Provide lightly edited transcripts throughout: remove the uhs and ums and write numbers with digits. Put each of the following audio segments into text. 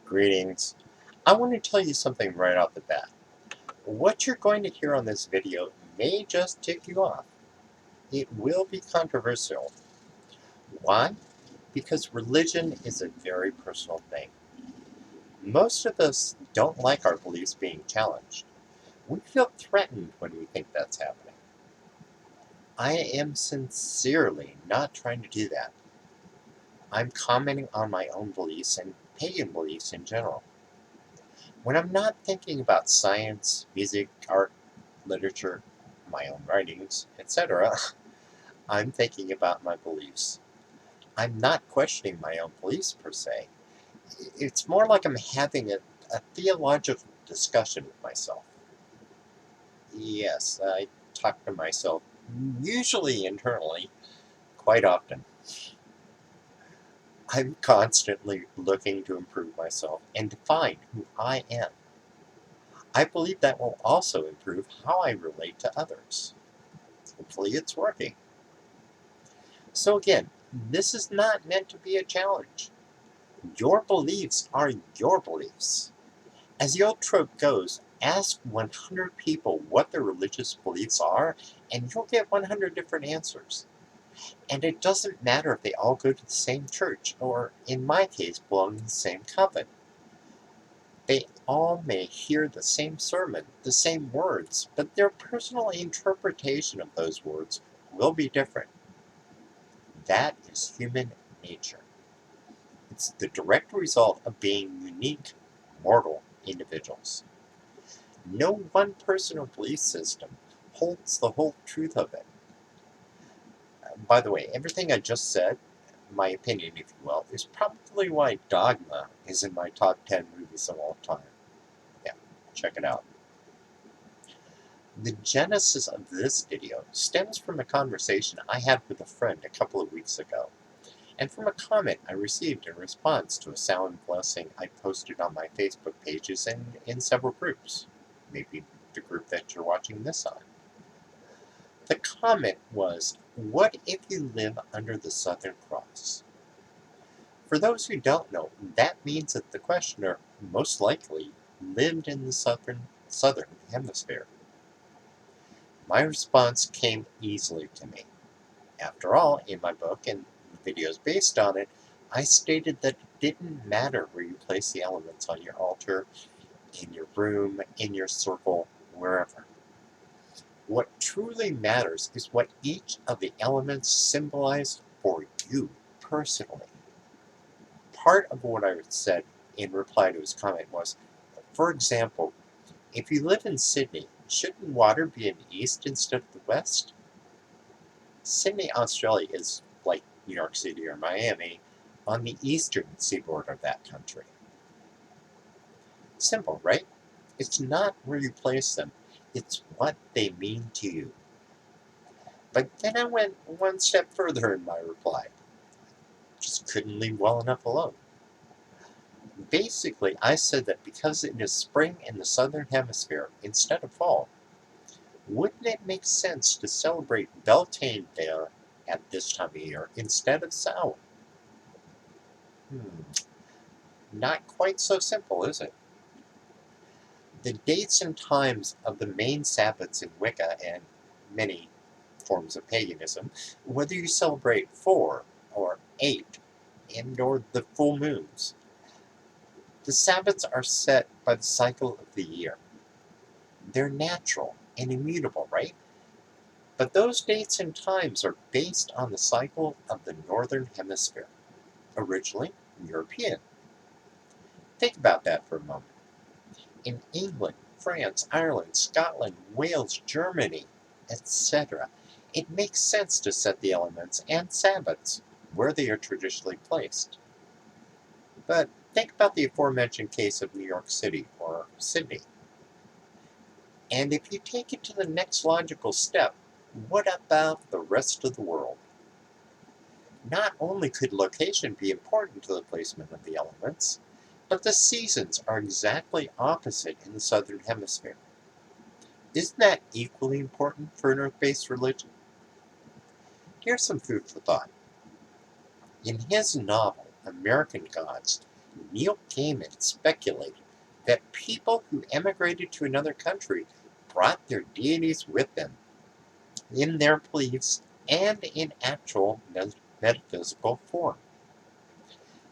Greetings. I want to tell you something right off the bat. What you're going to hear on this video may just tick you off. It will be controversial. Why? Because religion is a very personal thing. Most of us don't like our beliefs being challenged. We feel threatened when we think that's happening. I am sincerely not trying to do that. I'm commenting on my own beliefs and pagan beliefs in general. When I'm not thinking about science, music, art, literature, my own writings, etc., I'm thinking about my beliefs. I'm not questioning my own beliefs per se. It's more like I'm having a theological discussion with myself. Yes, I talk to myself, usually internally, quite often. I'm constantly looking to improve myself and define who I am. I believe that will also improve how I relate to others. Hopefully it's working. So again, this is not meant to be a challenge. Your beliefs are your beliefs. As the old trope goes, ask 100 people what their religious beliefs are, and you'll get 100 different answers. And it doesn't matter if they all go to the same church, or in my case, belong to the same coven. They all may hear the same sermon, the same words, but their personal interpretation of those words will be different. That is human nature. It's the direct result of being unique, mortal individuals. No one personal belief system holds the whole truth of it. By the way, everything I just said, my opinion if you will, is probably why Dogma is in my top 10 movies of all time. Yeah, check it out. The genesis of this video stems from a conversation I had with a friend a couple of weeks ago, and from a comment I received in response to a sound blessing I posted on my Facebook pages and in several groups, maybe the group that you're watching this on. The comment was, "What if you live under the Southern Cross?" For those who don't know, that means that the questioner most likely lived in the southern hemisphere. My response came easily to me. After all, in my book and the videos based on it, I stated that it didn't matter where you place the elements on your altar, in your room, in your circle, wherever. What truly matters is what each of the elements symbolize for you personally. Part of what I said in reply to his comment was, for example, if you live in Sydney, shouldn't water be in the east instead of the west? Sydney, Australia is like New York City or Miami on the eastern seaboard of that country. Simple, right? It's not where you place them, it's what they mean to you. But then I went one step further in my reply. Just couldn't leave well enough alone. Basically, I said that because it is spring in the southern hemisphere instead of fall, wouldn't it make sense to celebrate Beltane there at this time of year instead of Samhain? Not quite so simple, is it? The dates and times of the main Sabbaths in Wicca and many forms of paganism, whether you celebrate 4 or 8 and or the full moons, the Sabbaths are set by the cycle of the year. They're natural and immutable, right? But those dates and times are based on the cycle of the Northern Hemisphere, originally European. Think about that for a moment. In England, France, Ireland, Scotland, Wales, Germany, etc., it makes sense to set the elements and Sabbaths where they are traditionally placed. But think about the aforementioned case of New York City or Sydney. And if you take it to the next logical step, what about the rest of the world? Not only could location be important to the placement of the elements, but the seasons are exactly opposite in the southern hemisphere. Isn't that equally important for an earth-based religion? Here's some food for thought. In his novel, American Gods, Neil Gaiman speculated that people who emigrated to another country brought their deities with them in their beliefs and in actual metaphysical form.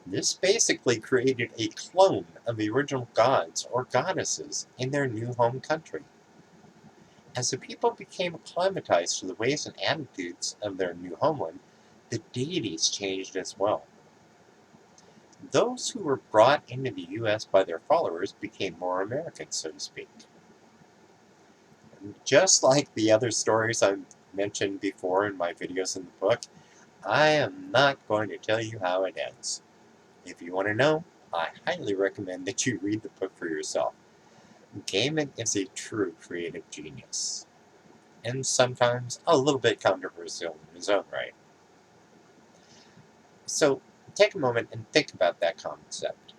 This basically created a clone of the original gods or goddesses in their new home country. As the people became acclimatized to the ways and attitudes of their new homeland, the deities changed as well. Those who were brought into the U.S. by their followers became more American, so to speak. Just like the other stories I've mentioned before in my videos in the book, I am not going to tell you how it ends. If you want to know, I highly recommend that you read the book for yourself. Gaiman is a true creative genius, and sometimes a little bit controversial in his own right. So take a moment and think about that concept.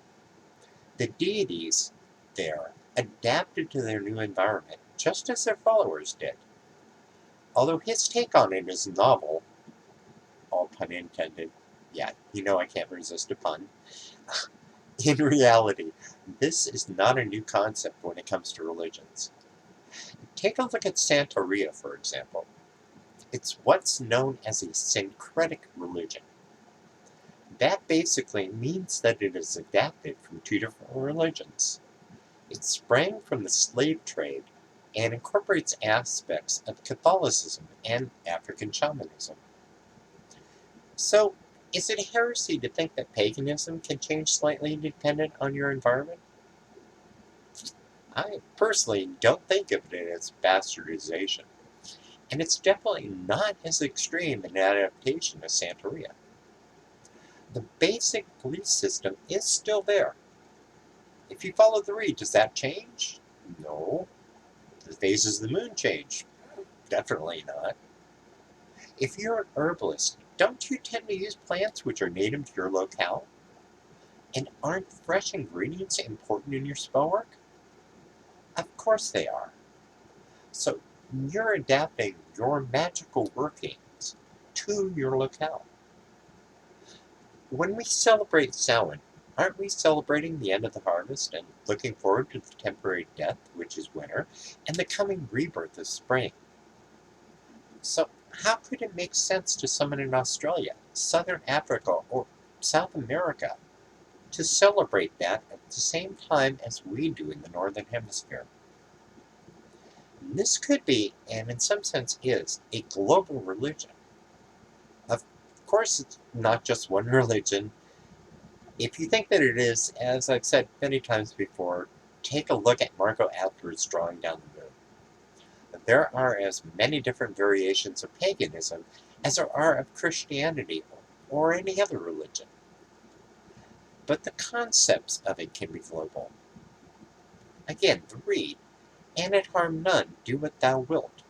The deities there adapted to their new environment just as their followers did. Although his take on it is novel, all pun intended, yeah, you know I can't resist a pun. In reality, this is not a new concept when it comes to religions. Take a look at Santeria, for example. It's what's known as a syncretic religion. That basically means that it is adapted from two different religions. It sprang from the slave trade and incorporates aspects of Catholicism and African shamanism. So, is it heresy to think that paganism can change slightly dependent on your environment? I personally don't think of it as bastardization, and it's definitely not as extreme an adaptation as Santeria. The basic belief system is still there. If you follow the reed, does that change? No. The phases of the moon change? Definitely not. If you're an herbalist, don't you tend to use plants which are native to your locale? And aren't fresh ingredients important in your spell work? Of course they are. So you're adapting your magical workings to your locale. When we celebrate Samhain, aren't we celebrating the end of the harvest and looking forward to the temporary death, which is winter, and the coming rebirth of spring? So how could it make sense to someone in Australia, Southern Africa, or South America to celebrate that at the same time as we do in the Northern Hemisphere? This could be, and in some sense is, a global religion. Of course, it's not just one religion. If you think that it is, as I've said many times before, take a look at Marco Adler's drawing down the moon. There are as many different variations of paganism as there are of Christianity or any other religion. But the concepts of it can be global. Again, the reed, and it harm none, do what thou wilt.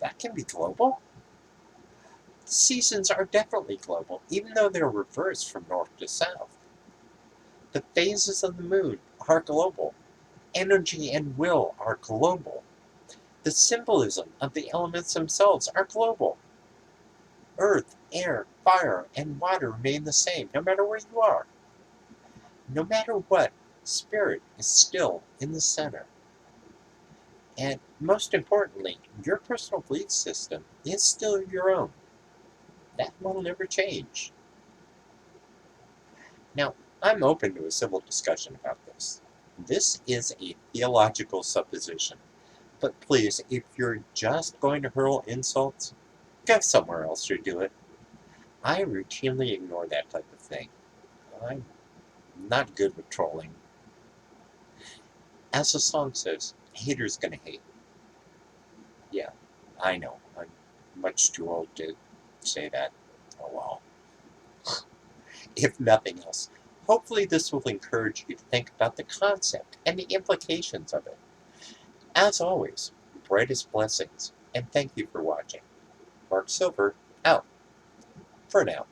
That can be global. The seasons are definitely global, even though they're reversed from north to south. The phases of the moon are global. Energy and will are global. The symbolism of the elements themselves are global. Earth, air, fire, and water remain the same, no matter where you are. No matter what, spirit is still in the center. And most importantly, your personal belief system is still your own. That will never change. Now, I'm open to a civil discussion about this. This is a theological supposition. But please, if you're just going to hurl insults, go somewhere else to do it. I routinely ignore that type of thing. I'm not good with trolling. As the song says, haters gonna hate. Yeah, I know. I'm much too old to say that. Oh well. If nothing else, hopefully this will encourage you to think about the concept and the implications of it. As always, brightest blessings, and thank you for watching. Mark Silver, out. For now.